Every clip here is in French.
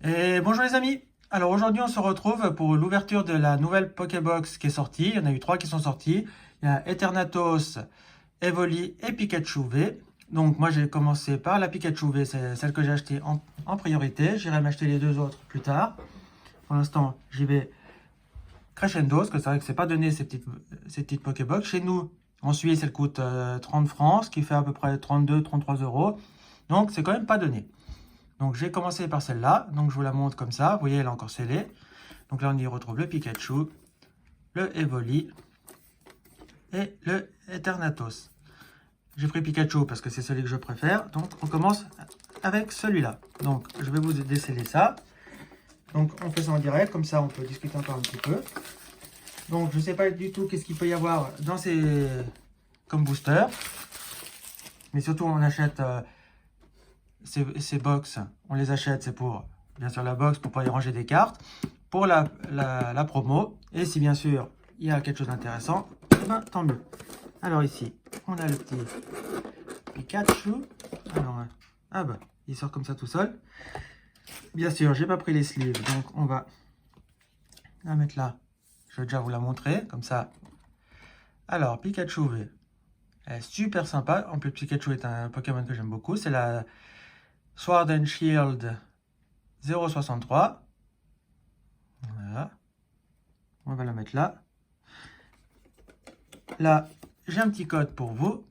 Et bonjour les amis. Alors aujourd'hui on se retrouve pour l'ouverture de la nouvelle Pokébox qui est sortie. Il y en a eu 3 qui sont sortis. Il y a Eternatus, Evoli et Pikachu V. Donc moi j'ai commencé par la Pikachu V, c'est celle que j'ai achetée en priorité. J'irai m'acheter les deux autres plus tard. Pour l'instant j'y vais crescendo, parce que c'est vrai que c'est pas donné ces petites Pokébox. Chez nous en Suisse elle coûte 30 francs, ce qui fait à peu près 32-33 euros. Donc c'est quand même pas donné. Donc j'ai commencé par celle-là, donc je vous la montre comme ça, vous voyez elle est encore scellée. Donc là on y retrouve le Pikachu, le Evoli et le Eternatus. J'ai pris Pikachu parce que c'est celui que je préfère, donc on commence avec celui-là. Donc je vais vous déceler ça. Donc on fait ça en direct, comme ça on peut discuter encore un petit peu. Donc je ne sais pas du tout qu'est-ce qu'il peut y avoir dans ces comme booster. Mais surtout on achète ces box, on les achète, c'est pour, bien sûr, la box, pour pouvoir y ranger des cartes, pour la promo, et si bien sûr il y a quelque chose d'intéressant, eh ben, tant mieux. Alors ici, on a le petit Pikachu. Alors, ah bah, il sort comme ça tout seul. Bien sûr, j'ai pas pris les sleeves, donc on va la mettre là. Je vais déjà vous la montrer, comme ça. Alors, Pikachu V, elle est super sympa. En plus, Pikachu est un Pokémon que j'aime beaucoup. C'est la Sword and Shield 0,63. Voilà. On va la mettre là. Là, j'ai un petit code pour vous.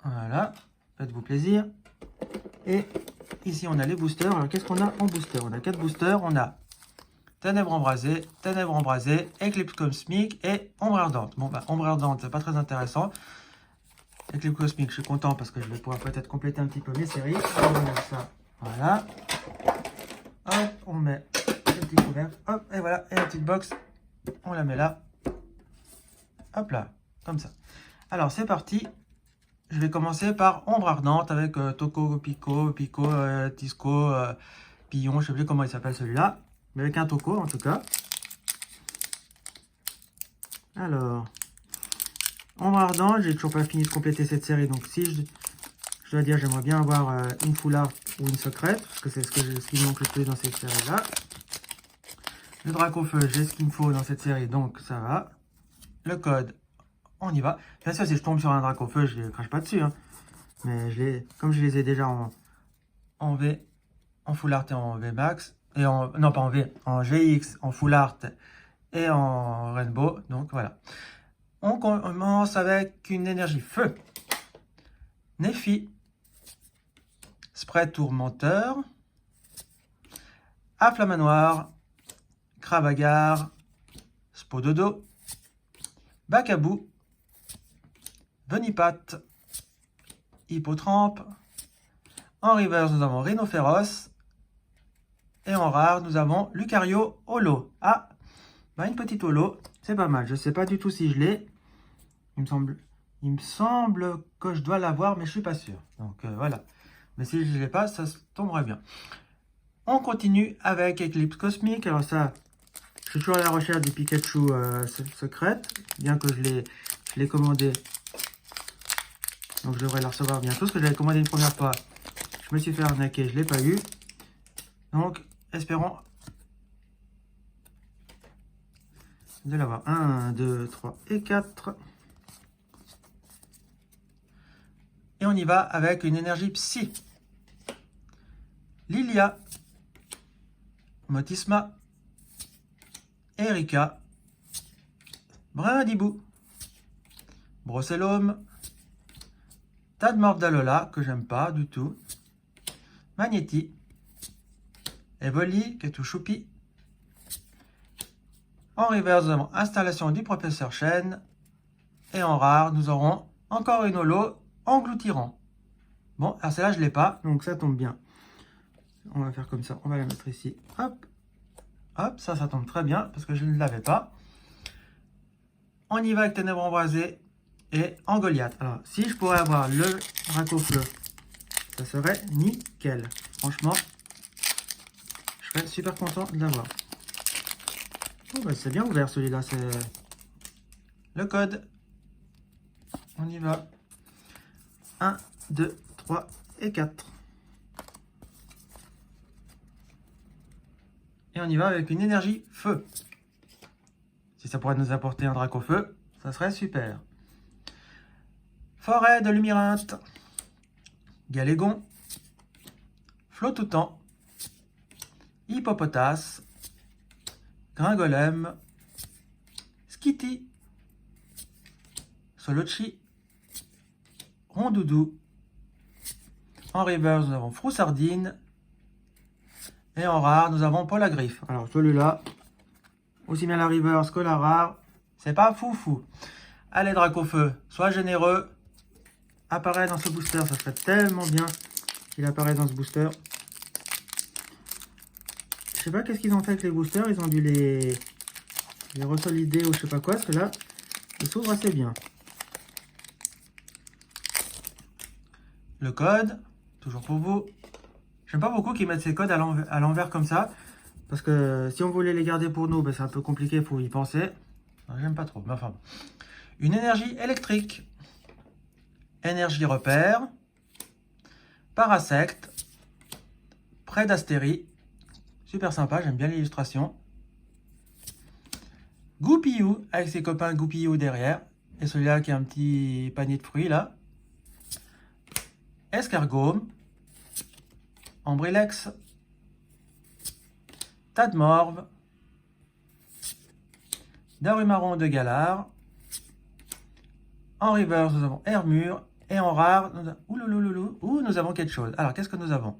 Voilà. Faites-vous plaisir. Et ici, on a les boosters. Alors, qu'est-ce qu'on a en booster? On a 4 boosters. On a Ténèbres embrasées, Éclipse cosmique et Ombre ardente. Bon, bah, Ombre ardente, c'est pas très intéressant. Éclipse cosmique, je suis content parce que je vais pouvoir peut-être compléter un petit peu mes séries. On va mettre ça. Voilà. Hop, on met le petit couvercle. Hop, et voilà. Et la petite box, on la met là. Hop là, comme ça. Alors, c'est parti. Je vais commencer par Ombre ardente avec Toco, Pico, Tisco, Pillon, je ne sais plus comment il s'appelle celui-là. Mais avec un Toco en tout cas. Alors, Ombre ardente, j'ai toujours pas fini de compléter cette série. Donc si je dois dire, j'aimerais bien avoir une full art ou une secrète. Parce que c'est ce qui me manque le plus dans cette série-là. Le Dracofeu, j'ai ce qu'il me faut dans cette série, donc ça va. Le code, on y va. Bien sûr, si je tombe sur un Dracofeu, je ne crache pas dessus. Hein. Mais comme je les ai déjà en V, en Full Art et en V Max, et non pas en V, en GX, en Full Art et en Rainbow, donc voilà. On commence avec une énergie feu. Nephi, Spray Tourmenteur, Afflamanoir, Cravagar, Spododo, Bacabou, Venipat, Hippotrampe. En reverse, nous avons Rhinophéros. Et en rare, nous avons Lucario Holo. Ah, bah une petite Holo, c'est pas mal. Je sais pas du tout si je l'ai. Il me semble que je dois l'avoir, mais je suis pas sûr. Donc voilà. Mais si je ne l'ai pas, ça tomberait bien. On continue avec Eclipse Cosmique. Alors ça, je suis toujours à la recherche du Pikachu secrète, bien que je l'ai commandé. Donc je devrais la recevoir bientôt, parce que je l'avais commandé une première fois. Je me suis fait arnaquer, je ne l'ai pas eu. Donc, espérons de l'avoir. 1, 2, 3 et 4. Et on y va avec une énergie psy. Lilia, Motisma, Erika, Brindibou, Brocellum, Tadmordalola, que j'aime pas du tout, Magnéti, Evoli, qui est tout choupi. En reverse, nous avons installation du professeur Chen. Et en rare, nous aurons encore une holo engloutirant. Bon, alors celle-là, je ne l'ai pas, donc ça tombe bien. On va faire comme ça, on va la mettre ici. Hop, hop, ça tombe très bien, parce que je ne l'avais pas. On y va avec Ténèbres embrasées et en Goliath. Alors, si je pourrais avoir le Dracofeu, ça serait nickel. Franchement, je serais super content de l'avoir. Oh, bah, c'est bien ouvert celui-là, c'est le code. On y va. 1, 2, 3 et 4. on y va avec une énergie feu. Si ça pourrait nous apporter un Dracofeu, ça serait super. Forêt de Lumyrinthe, Galégon, Flotoutan, Hippopotas, Gringolem, Skitty, Solochi, Rondoudou. En reverse, nous avons Froussardine. Et en rare, nous avons Paul à griffe. Alors celui-là, aussi bien la reverse que la rare, c'est pas foufou. Allez Dracofeu, sois généreux. Apparaît dans ce booster, ça serait tellement bien qu'il apparaisse dans ce booster. Je sais pas qu'est-ce qu'ils ont fait avec les boosters, ils ont dû les resolider ou je sais pas quoi, parce que là, ils s'ouvrent assez bien. Le code, toujours pour vous. J'aime pas beaucoup qu'ils mettent ces codes à l'envers comme ça, parce que si on voulait les garder pour nous, ben c'est un peu compliqué, il faut y penser. J'aime pas trop, mais enfin bon. Une énergie électrique. Énergie repère. Parasect. Prédastérie. Super sympa, j'aime bien l'illustration. Goupillou, avec ses copains Goupillou derrière. Et celui-là qui a un petit panier de fruits là. Escargot. Ambrilex. Tadmorve. Darumaron de Galard. En reverse, nous avons Hermure. Et en rare, nous avons quelque chose. Alors, qu'est-ce que nous avons?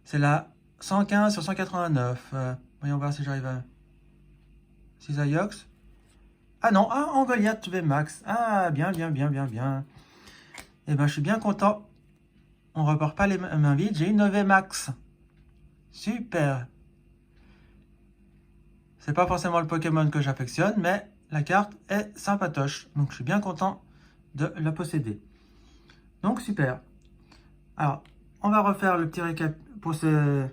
C'est la 115 sur 189. Voyons voir si j'arrive à... Cisaiox. Ah non, ah, en Goliath VMAX. Ah, bien. Eh ben, je suis bien content. On repart pas les mains vides. J'ai une VMAX. Super. C'est pas forcément le Pokémon que j'affectionne, mais la carte est sympatoche. Donc, je suis bien content de la posséder. Donc, super. Alors, on va refaire le petit récap pour cette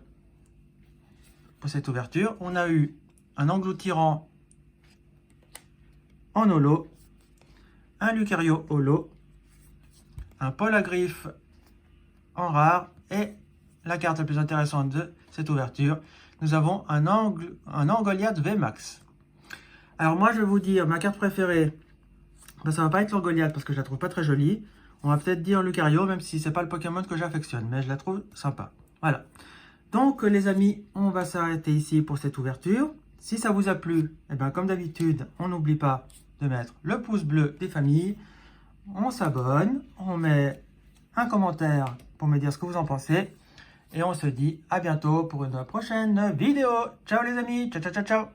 ouverture. On a eu un engloutirant en holo, un Lucario holo, un Paul à griffe en rare et la carte la plus intéressante de cette ouverture, nous avons un Angoliath VMAX. Alors moi je vais vous dire ma carte préférée, ben, ça va pas être l'Angoliath parce que je la trouve pas très jolie. On va peut-être dire Lucario même si c'est pas le Pokémon que j'affectionne, mais je la trouve sympa. Voilà. Donc les amis, on va s'arrêter ici pour cette ouverture. Si ça vous a plu, eh ben, comme d'habitude, on n'oublie pas de mettre le pouce bleu des familles. On s'abonne, on met un commentaire pour me dire ce que vous en pensez. Et on se dit à bientôt pour une prochaine vidéo. Ciao les amis, ciao.